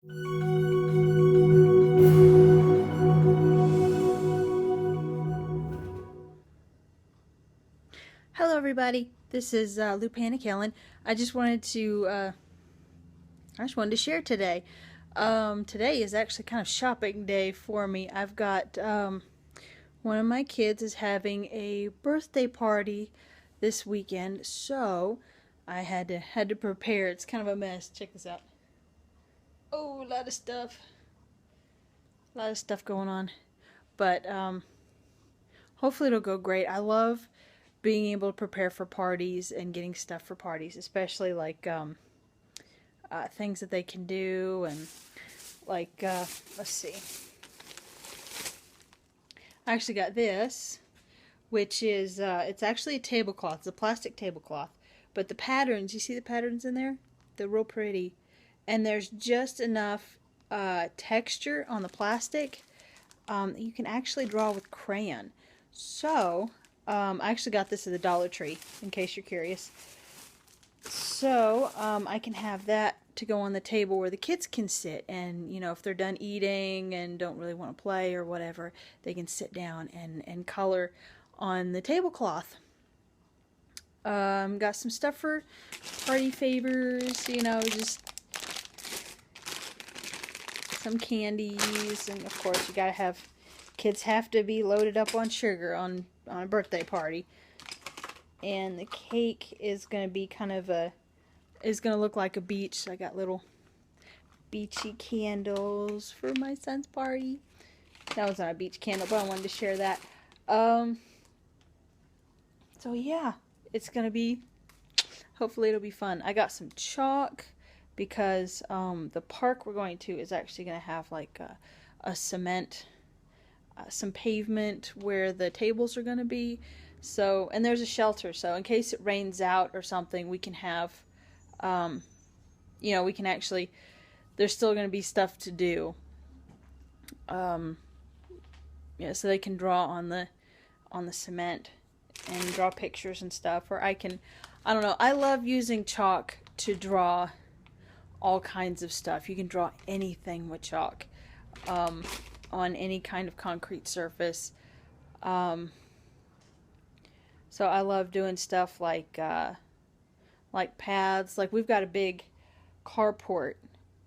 Hello everybody, this is Lupana. I just wanted to share today. Today is actually kind of shopping day for me. I've got one of my kids is having a birthday party this weekend, so I had to prepare. It's kind of a mess. Check this out. Oh, a lot of stuff going on, but hopefully it'll go great. I love being able to prepare for parties and getting stuff for parties, especially like things that they can do and like let's see. I actually got this, which is it's actually a tablecloth. It's a plastic tablecloth, but the patterns, you see the patterns in there? They're real pretty, and there's just enough texture on the plastic. You can actually draw with crayon. So I actually got this at the Dollar Tree, in case you're curious. So I can have that to go on the table where the kids can sit, and you know, if they're done eating and don't really want to play or whatever, they can sit down and color on the tablecloth. Got some stuff for party favors, you know, just some candies, and of course you gotta have, kids have to be loaded up on sugar on a birthday party. And the cake is going to be kind of is going to look like a beach. So I got little beachy candles for my son's party. That was not a beach candle, but I wanted to share that. So yeah, it's going to be, hopefully it'll be fun. I got some chalk because the park we're going to is actually going to have like a cement, some pavement where the tables are going to be. So, and there's a shelter, so in case it rains out or something, we can have, you know, we can actually, there's still going to be stuff to do. Yeah, so they can draw on the cement and draw pictures and stuff. Or I don't know, I love using chalk to draw all kinds of stuff. You can draw anything with chalk, on any kind of concrete surface. So I love doing stuff like paths. Like we've got a big carport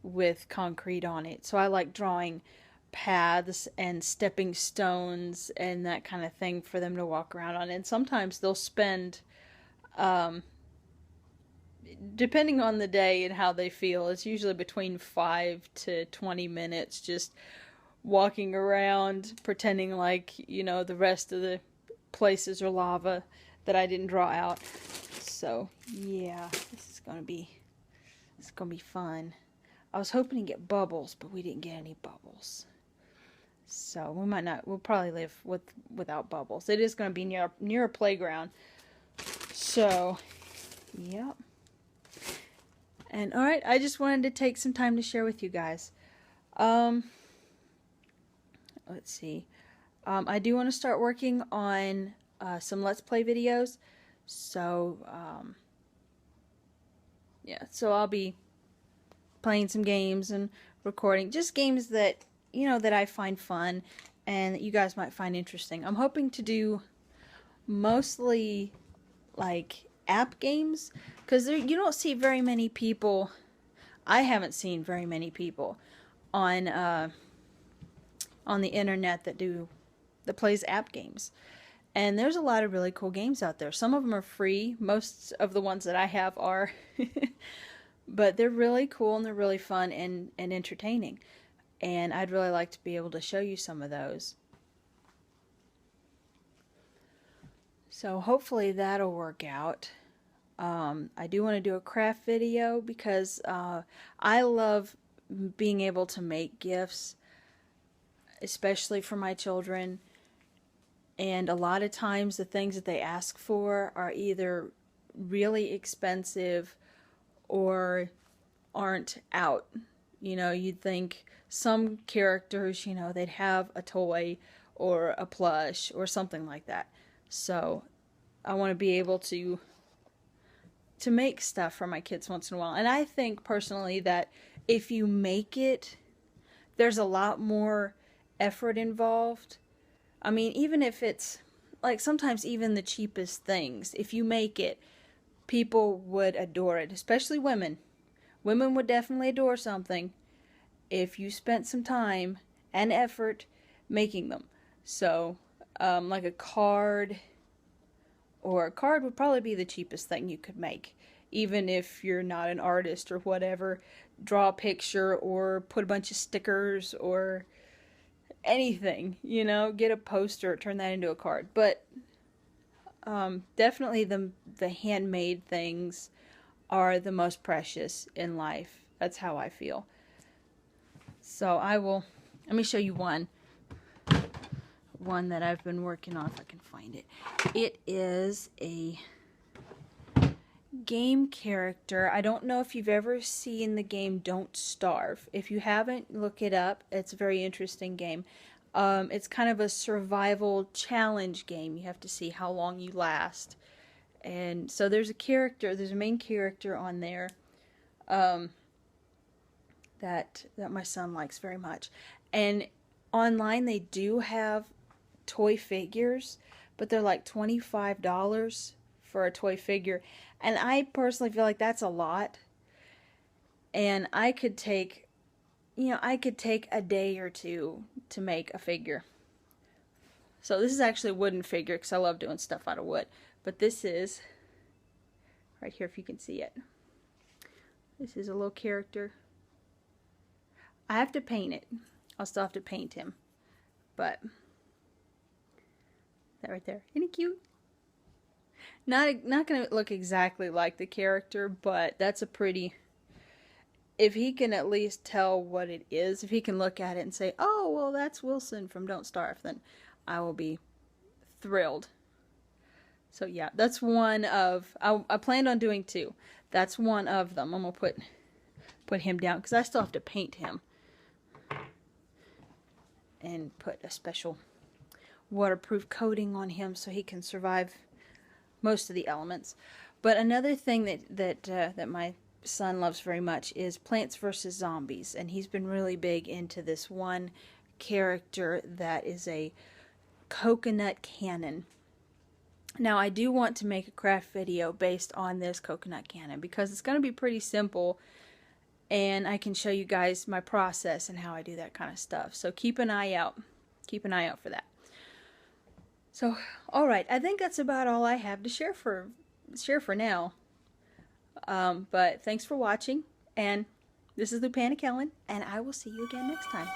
with concrete on it. So I like drawing paths and stepping stones and that kind of thing for them to walk around on. And sometimes they'll spend, depending on the day and how they feel, it's usually between 5 to 20 minutes just walking around pretending like, you know, the rest of the places are lava that I didn't draw out. So yeah, this is gonna be fun. I was hoping to get bubbles, but we didn't get any bubbles, so we might not, we'll probably live without bubbles. It is gonna be near a playground, so yep. And alright, I just wanted to take some time to share with you guys. Let's see. I do want to start working on some Let's Play videos. So, yeah, so I'll be playing some games and recording. Just games that, you know, that I find fun and that you guys might find interesting. I'm hoping to do mostly, like, app games. Because you don't see very many people, I haven't seen very many people on the internet that plays app games. And there's a lot of really cool games out there. Some of them are free. Most of the ones that I have are. But they're really cool and they're really fun and entertaining. And I'd really like to be able to show you some of those. So hopefully that'll work out. I do want to do a craft video because I love being able to make gifts, especially for my children. And a lot of times the things that they ask for are either really expensive or aren't out. You know, you'd think some characters, you know, they'd have a toy or a plush or something like that. So I want to be able to make stuff for my kids once in a while. And I think personally that if you make it, there's a lot more effort involved. I mean, even if it's like sometimes even the cheapest things, if you make it, people would adore it, especially women. Women would definitely adore something if you spent some time and effort making them. So, like a card, or a card would probably be the cheapest thing you could make. Even if you're not an artist or whatever, draw a picture or put a bunch of stickers or anything, you know, get a poster, turn that into a card. But definitely the handmade things are the most precious in life. That's how I feel. So let me show you one that I've been working on if I can find it. It is a game character. I don't know if you've ever seen the game Don't Starve. If you haven't, look it up. It's a very interesting game. It's kind of a survival challenge game. You have to see how long you last. And so there's a main character on there that my son likes very much. And online they do have toy figures, but they're like $25 for a toy figure. And I personally feel like that's a lot. And I could take a day or two to make a figure. So this is actually a wooden figure because I love doing stuff out of wood. But this is, right here if you can see it. This is a little character. I have to paint it. I'll still have to paint him. But, that right there. Isn't he cute? Not going to look exactly like the character, but that's a pretty... If he can at least tell what it is, if he can look at it and say, oh, well, that's Wilson from Don't Starve, then I will be thrilled. So yeah, that's one of... I planned on doing two. That's one of them. I'm going to put him down because I still have to paint him. And put a special waterproof coating on him so he can survive most of the elements. But another thing that my son loves very much is Plants vs. Zombies, and he's been really big into this one character that is a coconut cannon. Now I do want to make a craft video based on this coconut cannon because it's going to be pretty simple, and I can show you guys my process and how I do that kind of stuff. So keep an eye out. Keep an eye out for that. So, alright, I think that's about all I have to share for now. But thanks for watching, and this is Lupana, and I will see you again next time.